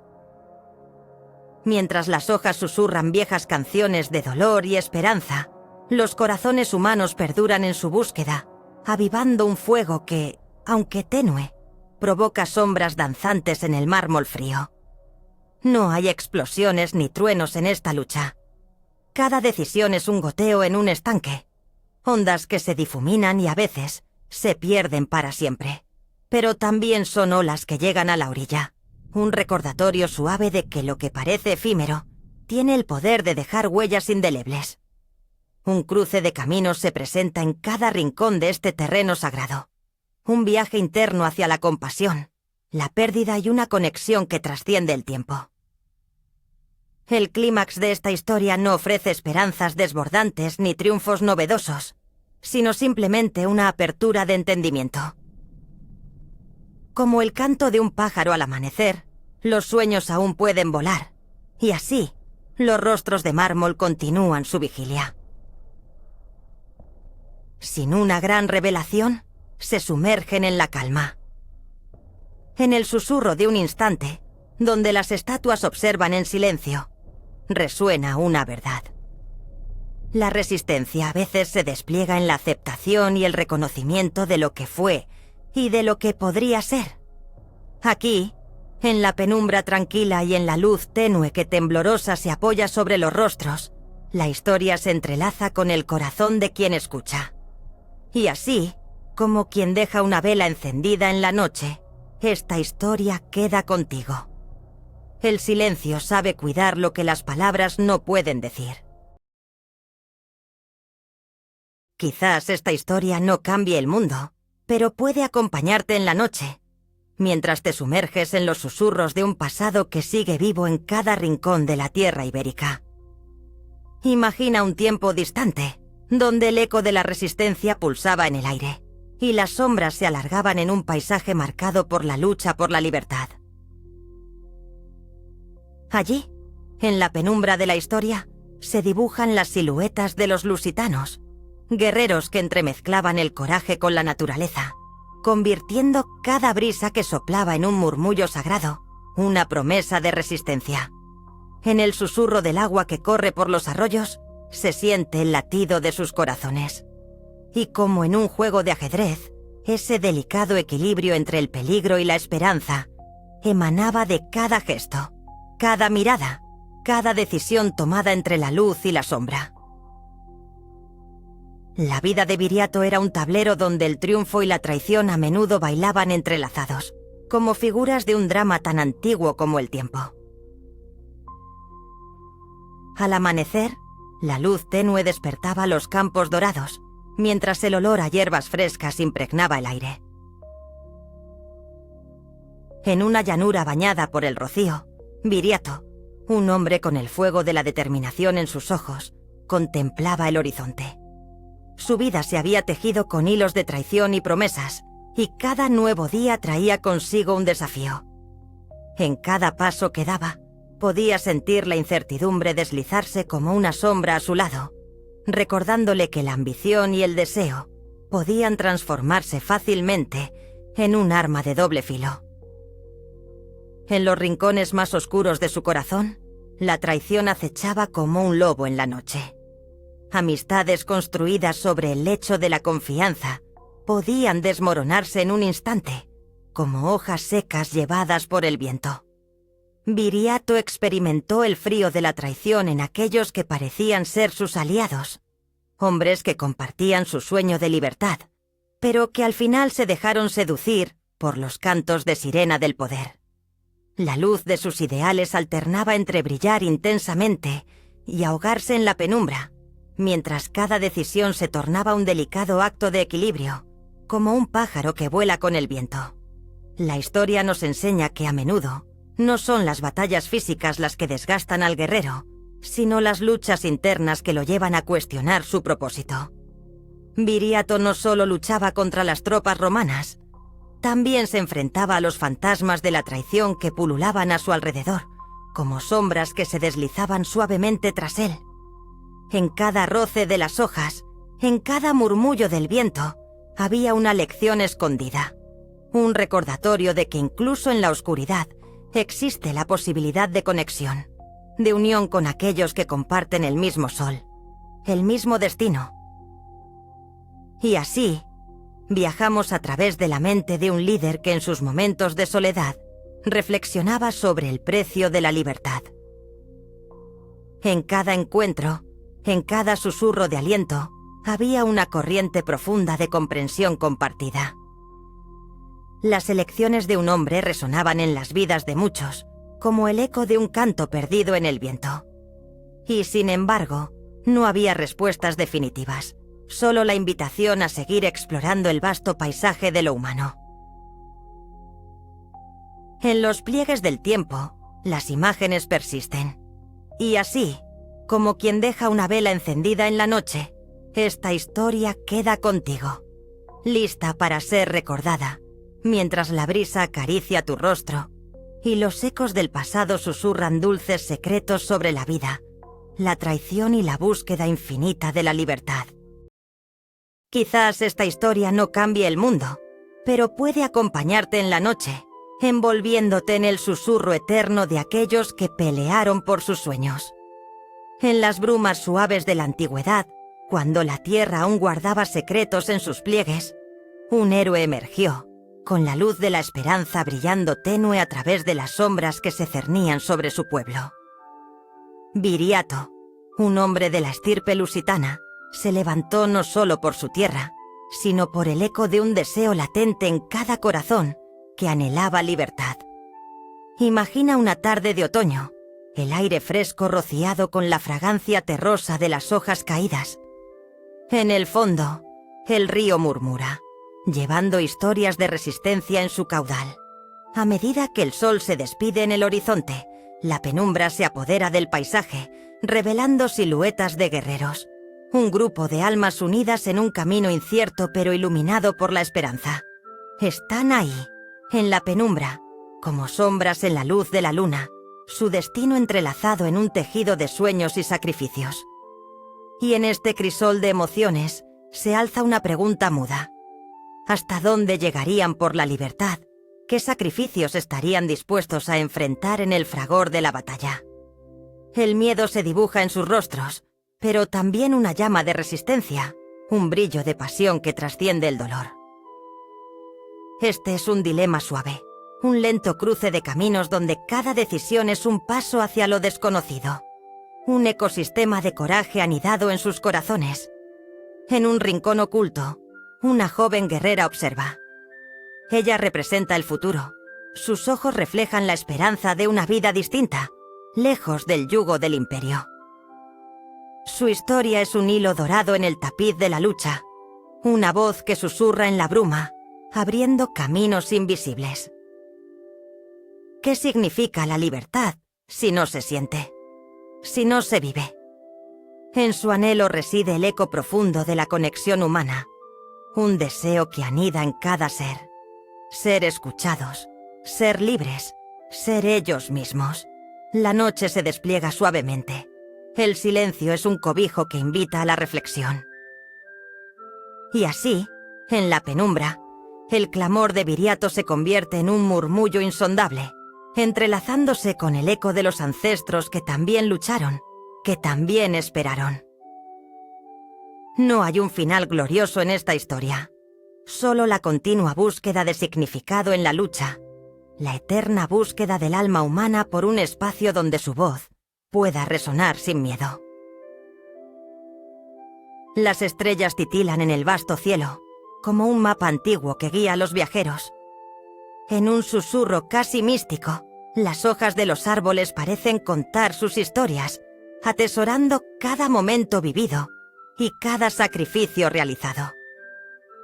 Mientras las hojas susurran viejas canciones de dolor y esperanza, los corazones humanos perduran en su búsqueda, avivando un fuego que, aunque tenue, provoca sombras danzantes en el mármol frío. No hay explosiones ni truenos en esta lucha. Cada decisión es un goteo en un estanque, ondas que se difuminan y a veces se pierden para siempre. Pero también son olas que llegan a la orilla, un recordatorio suave de que lo que parece efímero tiene el poder de dejar huellas indelebles. Un cruce de caminos se presenta en cada rincón de este terreno sagrado. Un viaje interno hacia la compasión, la pérdida y una conexión que trasciende el tiempo. El clímax de esta historia no ofrece esperanzas desbordantes ni triunfos novedosos, sino simplemente una apertura de entendimiento. Como el canto de un pájaro al amanecer, los sueños aún pueden volar, y así, los rostros de mármol continúan su vigilia. Sin una gran revelación, se sumergen en la calma. En el susurro de un instante, donde las estatuas observan en silencio, resuena una verdad. La resistencia a veces se despliega en la aceptación y el reconocimiento de lo que fue y de lo que podría ser. Aquí, en la penumbra tranquila y en la luz tenue que temblorosa se apoya sobre los rostros, la historia se entrelaza con el corazón de quien escucha. Y así, como quien deja una vela encendida en la noche, esta historia queda contigo. El silencio sabe cuidar lo que las palabras no pueden decir. Quizás esta historia no cambie el mundo, pero puede acompañarte en la noche, mientras te sumerges en los susurros de un pasado que sigue vivo en cada rincón de la tierra ibérica. Imagina un tiempo distante, donde el eco de la resistencia pulsaba en el aire, y las sombras se alargaban en un paisaje marcado por la lucha por la libertad. Allí, en la penumbra de la historia, se dibujan las siluetas de los lusitanos, guerreros que entremezclaban el coraje con la naturaleza, convirtiendo cada brisa que soplaba en un murmullo sagrado, una promesa de resistencia. En el susurro del agua que corre por los arroyos, se siente el latido de sus corazones. Y como en un juego de ajedrez, ese delicado equilibrio entre el peligro y la esperanza emanaba de cada gesto, cada mirada, cada decisión tomada entre la luz y la sombra. La vida de Viriato era un tablero donde el triunfo y la traición a menudo bailaban entrelazados, como figuras de un drama tan antiguo como el tiempo. Al amanecer, la luz tenue despertaba los campos dorados, mientras el olor a hierbas frescas impregnaba el aire. En una llanura bañada por el rocío, Viriato, un hombre con el fuego de la determinación en sus ojos, contemplaba el horizonte. Su vida se había tejido con hilos de traición y promesas, y cada nuevo día traía consigo un desafío. En cada paso que daba, podía sentir la incertidumbre deslizarse como una sombra a su lado, recordándole que la ambición y el deseo podían transformarse fácilmente en un arma de doble filo. En los rincones más oscuros de su corazón, la traición acechaba como un lobo en la noche. Amistades construidas sobre el lecho de la confianza podían desmoronarse en un instante, como hojas secas llevadas por el viento. Viriato experimentó el frío de la traición en aquellos que parecían ser sus aliados, hombres que compartían su sueño de libertad, pero que al final se dejaron seducir por los cantos de sirena del poder. La luz de sus ideales alternaba entre brillar intensamente y ahogarse en la penumbra, mientras cada decisión se tornaba un delicado acto de equilibrio, como un pájaro que vuela con el viento. La historia nos enseña que a menudo no son las batallas físicas las que desgastan al guerrero, sino las luchas internas que lo llevan a cuestionar su propósito. Viriato no solo luchaba contra las tropas romanas, también se enfrentaba a los fantasmas de la traición que pululaban a su alrededor, como sombras que se deslizaban suavemente tras él. En cada roce de las hojas, en cada murmullo del viento, había una lección escondida, un recordatorio de que incluso en la oscuridad existe la posibilidad de conexión, de unión con aquellos que comparten el mismo sol, el mismo destino. Y así, viajamos a través de la mente de un líder que en sus momentos de soledad reflexionaba sobre el precio de la libertad. En cada encuentro, en cada susurro de aliento, había una corriente profunda de comprensión compartida. Las elecciones de un hombre resonaban en las vidas de muchos, como el eco de un canto perdido en el viento. Y sin embargo, no había respuestas definitivas, solo la invitación a seguir explorando el vasto paisaje de lo humano. En los pliegues del tiempo, las imágenes persisten. Y así, como quien deja una vela encendida en la noche, esta historia queda contigo, lista para ser recordada, mientras la brisa acaricia tu rostro y los ecos del pasado susurran dulces secretos sobre la vida, la traición y la búsqueda infinita de la libertad. Quizás esta historia no cambie el mundo, pero puede acompañarte en la noche, envolviéndote en el susurro eterno de aquellos que pelearon por sus sueños. En las brumas suaves de la antigüedad, cuando la tierra aún guardaba secretos en sus pliegues, un héroe emergió, con la luz de la esperanza brillando tenue a través de las sombras que se cernían sobre su pueblo. Viriato, un hombre de la estirpe lusitana, se levantó no solo por su tierra, sino por el eco de un deseo latente en cada corazón que anhelaba libertad. Imagina una tarde de otoño, el aire fresco rociado con la fragancia terrosa de las hojas caídas. En el fondo, el río murmura, llevando historias de resistencia en su caudal. A medida que el sol se despide en el horizonte, la penumbra se apodera del paisaje, revelando siluetas de guerreros. Un grupo de almas unidas en un camino incierto pero iluminado por la esperanza. Están ahí, en la penumbra, como sombras en la luz de la luna, su destino entrelazado en un tejido de sueños y sacrificios. Y en este crisol de emociones se alza una pregunta muda. ¿Hasta dónde llegarían por la libertad? ¿Qué sacrificios estarían dispuestos a enfrentar en el fragor de la batalla? El miedo se dibuja en sus rostros, pero también una llama de resistencia, un brillo de pasión que trasciende el dolor. Este es un dilema suave, un lento cruce de caminos donde cada decisión es un paso hacia lo desconocido. Un ecosistema de coraje anidado en sus corazones. En un rincón oculto, una joven guerrera observa. Ella representa el futuro. Sus ojos reflejan la esperanza de una vida distinta, lejos del yugo del imperio. Su historia es un hilo dorado en el tapiz de la lucha, una voz que susurra en la bruma, abriendo caminos invisibles. ¿Qué significa la libertad si no se siente? Si no se vive? En su anhelo reside el eco profundo de la conexión humana, un deseo que anida en cada ser. Ser escuchados, ser libres, ser ellos mismos. La noche se despliega suavemente. El silencio es un cobijo que invita a la reflexión. Y así, en la penumbra, el clamor de Viriato se convierte en un murmullo insondable, entrelazándose con el eco de los ancestros que también lucharon, que también esperaron. No hay un final glorioso en esta historia, solo la continua búsqueda de significado en la lucha, la eterna búsqueda del alma humana por un espacio donde su voz pueda resonar sin miedo. Las estrellas titilan en el vasto cielo, como un mapa antiguo que guía a los viajeros. En un susurro casi místico, las hojas de los árboles parecen contar sus historias, atesorando cada momento vivido y cada sacrificio realizado.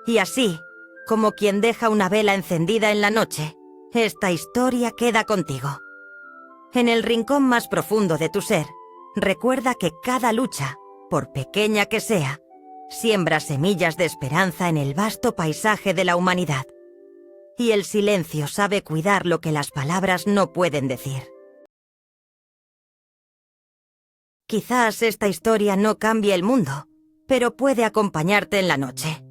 Y así, como quien deja una vela encendida en la noche, esta historia queda contigo. En el rincón más profundo de tu ser, recuerda que cada lucha, por pequeña que sea, siembra semillas de esperanza en el vasto paisaje de la humanidad. Y el silencio sabe cuidar lo que las palabras no pueden decir. Quizás esta historia no cambie el mundo, pero puede acompañarte en la noche.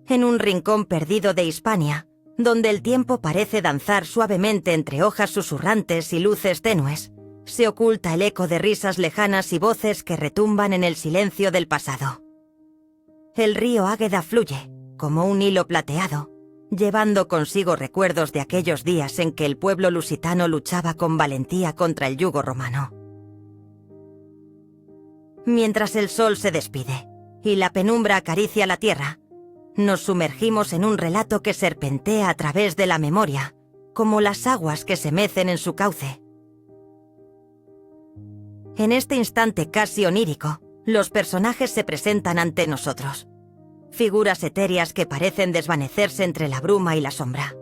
En un rincón perdido de Hispania, donde el tiempo parece danzar suavemente entre hojas susurrantes y luces tenues, se oculta el eco de risas lejanas y voces que retumban en el silencio del pasado. El río Águeda fluye, como un hilo plateado, llevando consigo recuerdos de aquellos días en que el pueblo lusitano luchaba con valentía contra el yugo romano. Mientras el sol se despide y la penumbra acaricia la tierra, nos sumergimos en un relato que serpentea a través de la memoria, como las aguas que se mecen en su cauce. En este instante casi onírico, los personajes se presentan ante nosotros. Figuras etéreas que parecen desvanecerse entre la bruma y la sombra.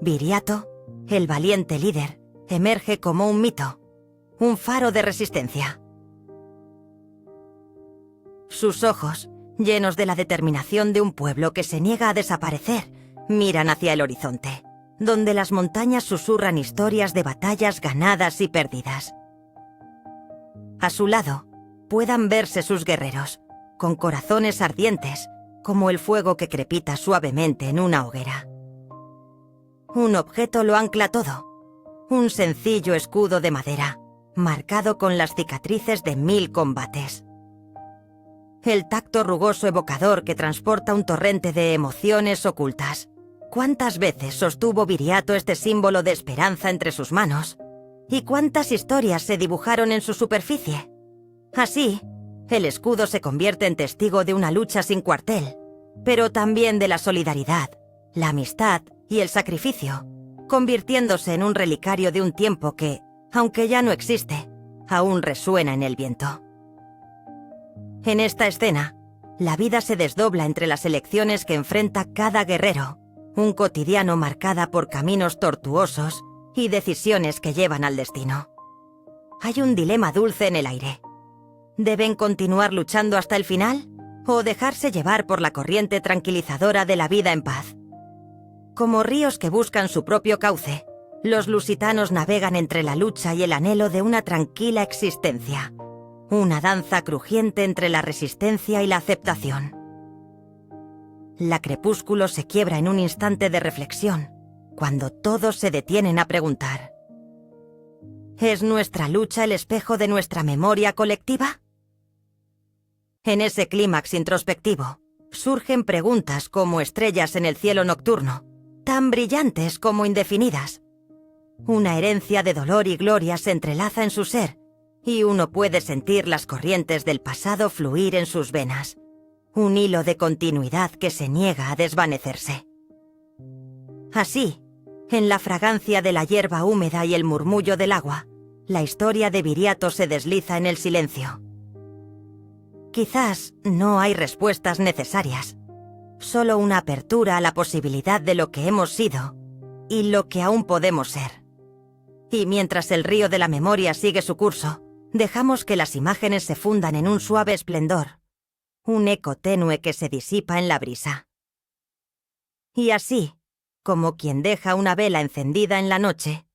Viriato, el valiente líder, emerge como un mito, un faro de resistencia. Sus ojos, llenos de la determinación de un pueblo que se niega a desaparecer, miran hacia el horizonte, donde las montañas susurran historias de batallas ganadas y perdidas. A su lado, puedan verse sus guerreros, con corazones ardientes, como el fuego que crepita suavemente en una hoguera. Un objeto lo ancla todo, un sencillo escudo de madera, marcado con las cicatrices de 1000 combates. El tacto rugoso evocador que transporta un torrente de emociones ocultas. ¿Cuántas veces sostuvo Viriato este símbolo de esperanza entre sus manos? ¿Y cuántas historias se dibujaron en su superficie? Así, el escudo se convierte en testigo de una lucha sin cuartel, pero también de la solidaridad, la amistad y el sacrificio, convirtiéndose en un relicario de un tiempo que, aunque ya no existe, aún resuena en el viento. En esta escena, la vida se desdobla entre las elecciones que enfrenta cada guerrero, un cotidiano marcada por caminos tortuosos y decisiones que llevan al destino. Hay un dilema dulce en el aire. ¿Deben continuar luchando hasta el final o dejarse llevar por la corriente tranquilizadora de la vida en paz? Como ríos que buscan su propio cauce, los lusitanos navegan entre la lucha y el anhelo de una tranquila existencia. Una danza crujiente entre la resistencia y la aceptación. La crepúsculo se quiebra en un instante de reflexión, cuando todos se detienen a preguntar: ¿es nuestra lucha el espejo de nuestra memoria colectiva? En ese clímax introspectivo, surgen preguntas como estrellas en el cielo nocturno, tan brillantes como indefinidas. Una herencia de dolor y gloria se entrelaza en su ser, y uno puede sentir las corrientes del pasado fluir en sus venas, un hilo de continuidad que se niega a desvanecerse. Así, en la fragancia de la hierba húmeda y el murmullo del agua, la historia de Viriato se desliza en el silencio. Quizás no hay respuestas necesarias, solo una apertura a la posibilidad de lo que hemos sido y lo que aún podemos ser. Y mientras el río de la memoria sigue su curso, dejamos que las imágenes se fundan en un suave esplendor, un eco tenue que se disipa en la brisa. Y así, como quien deja una vela encendida en la noche,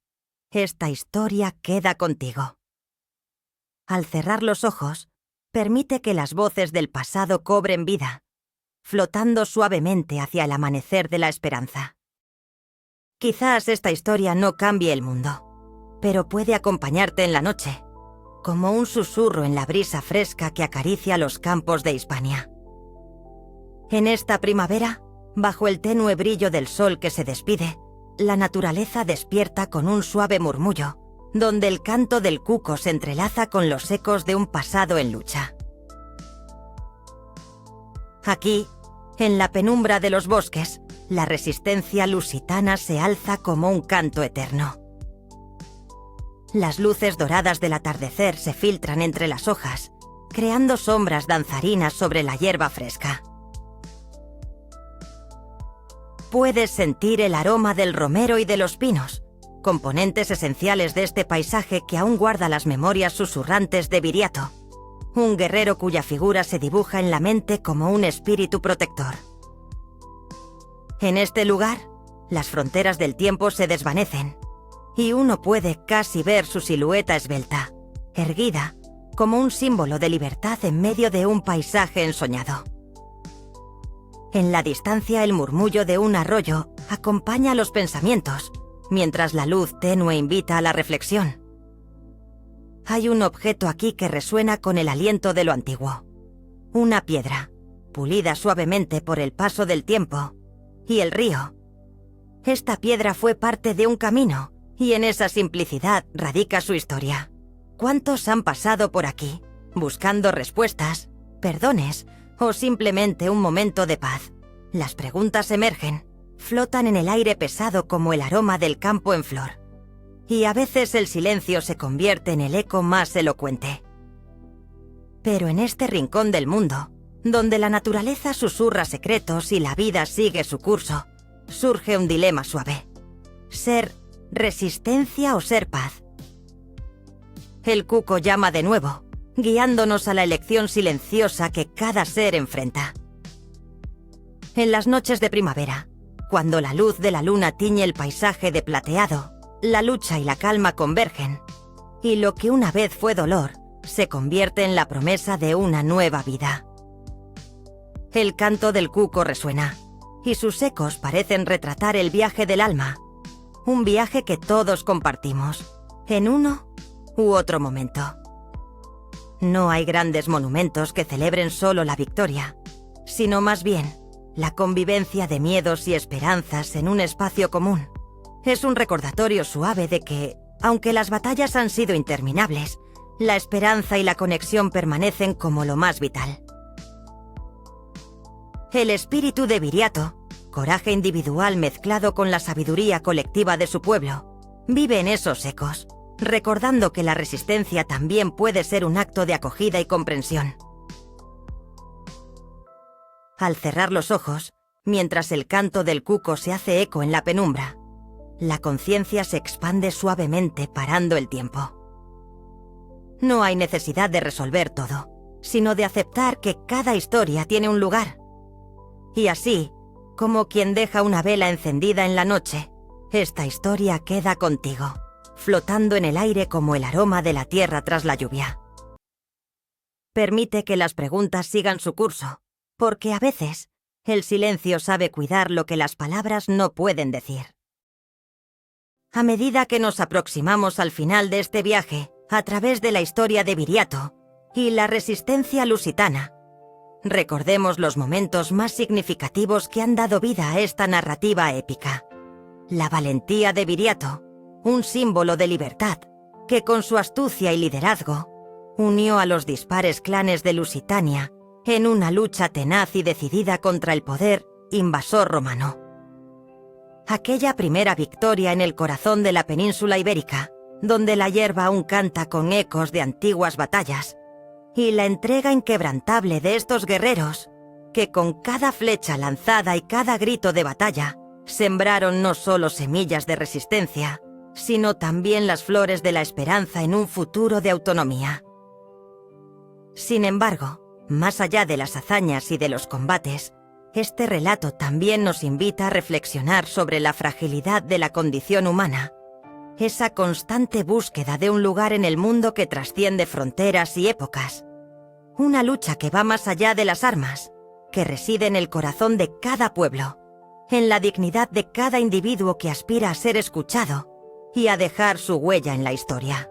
esta historia queda contigo. Al cerrar los ojos, permite que las voces del pasado cobren vida, flotando suavemente hacia el amanecer de la esperanza. Quizás esta historia no cambie el mundo, pero puede acompañarte en la noche, como un susurro en la brisa fresca que acaricia los campos de Hispania. En esta primavera, bajo el tenue brillo del sol que se despide, la naturaleza despierta con un suave murmullo, donde el canto del cuco se entrelaza con los ecos de un pasado en lucha. Aquí, en la penumbra de los bosques, la resistencia lusitana se alza como un canto eterno. Las luces doradas del atardecer se filtran entre las hojas, creando sombras danzarinas sobre la hierba fresca. Puedes sentir el aroma del romero y de los pinos, componentes esenciales de este paisaje que aún guarda las memorias susurrantes de Viriato, un guerrero cuya figura se dibuja en la mente como un espíritu protector. En este lugar, las fronteras del tiempo se desvanecen, y uno puede casi ver su silueta esbelta, erguida, como un símbolo de libertad en medio de un paisaje ensoñado. En la distancia, el murmullo de un arroyo acompaña los pensamientos, mientras la luz tenue invita a la reflexión, hay un objeto aquí que resuena con el aliento de lo antiguo. Una piedra, pulida suavemente por el paso del tiempo, y el río. Esta piedra fue parte de un camino, y en esa simplicidad radica su historia. ¿Cuántos han pasado por aquí, buscando respuestas, perdones o simplemente un momento de paz? Las preguntas emergen, flotan en el aire pesado como el aroma del campo en flor. Y a veces el silencio se convierte en el eco más elocuente. Pero en este rincón del mundo, donde la naturaleza susurra secretos y la vida sigue su curso, surge un dilema suave. ¿Ser resistencia o ser paz? El cuco llama de nuevo, guiándonos a la elección silenciosa que cada ser enfrenta. En las noches de primavera, cuando la luz de la luna tiñe el paisaje de plateado, la lucha y la calma convergen, y lo que una vez fue dolor se convierte en la promesa de una nueva vida. El canto del cuco resuena, y sus ecos parecen retratar el viaje del alma, un viaje que todos compartimos, en uno u otro momento. No hay grandes monumentos que celebren solo la victoria, sino más bien la convivencia de miedos y esperanzas en un espacio común. Es un recordatorio suave de que, aunque las batallas han sido interminables, la esperanza y la conexión permanecen como lo más vital. El espíritu de Viriato, coraje individual mezclado con la sabiduría colectiva de su pueblo, vive en esos ecos, recordando que la resistencia también puede ser un acto de acogida y comprensión. Al cerrar los ojos, mientras el canto del cuco se hace eco en la penumbra, la conciencia se expande suavemente parando el tiempo. No hay necesidad de resolver todo, sino de aceptar que cada historia tiene un lugar. Y así, como quien deja una vela encendida en la noche, esta historia queda contigo, flotando en el aire como el aroma de la tierra tras la lluvia. Permite que las preguntas sigan su curso, porque a veces el silencio sabe cuidar lo que las palabras no pueden decir. A medida que nos aproximamos al final de este viaje, a través de la historia de Viriato y la resistencia lusitana, recordemos los momentos más significativos que han dado vida a esta narrativa épica. La valentía de Viriato, un símbolo de libertad, que con su astucia y liderazgo unió a los dispares clanes de Lusitania en una lucha tenaz y decidida contra el poder invasor romano. Aquella primera victoria en el corazón de la península ibérica, donde la hierba aún canta con ecos de antiguas batallas, y la entrega inquebrantable de estos guerreros, que con cada flecha lanzada y cada grito de batalla, sembraron no solo semillas de resistencia, sino también las flores de la esperanza en un futuro de autonomía. Sin embargo, más allá de las hazañas y de los combates, este relato también nos invita a reflexionar sobre la fragilidad de la condición humana, esa constante búsqueda de un lugar en el mundo que trasciende fronteras y épocas, una lucha que va más allá de las armas, que reside en el corazón de cada pueblo, en la dignidad de cada individuo que aspira a ser escuchado y a dejar su huella en la historia.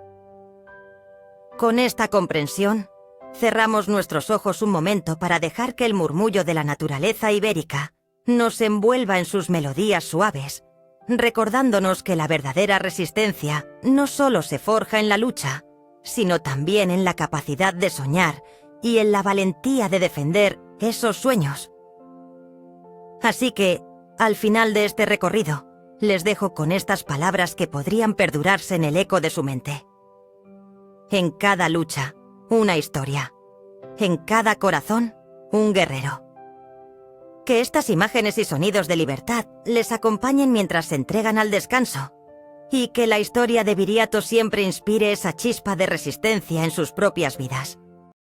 Con esta comprensión, cerramos nuestros ojos un momento para dejar que el murmullo de la naturaleza ibérica nos envuelva en sus melodías suaves, recordándonos que la verdadera resistencia no solo se forja en la lucha, sino también en la capacidad de soñar y en la valentía de defender esos sueños. Así que, al final de este recorrido, les dejo con estas palabras que podrían perdurarse en el eco de su mente. En cada lucha, una historia. En cada corazón, un guerrero. Que estas imágenes y sonidos de libertad les acompañen mientras se entregan al descanso, y que la historia de Viriato siempre inspire esa chispa de resistencia en sus propias vidas.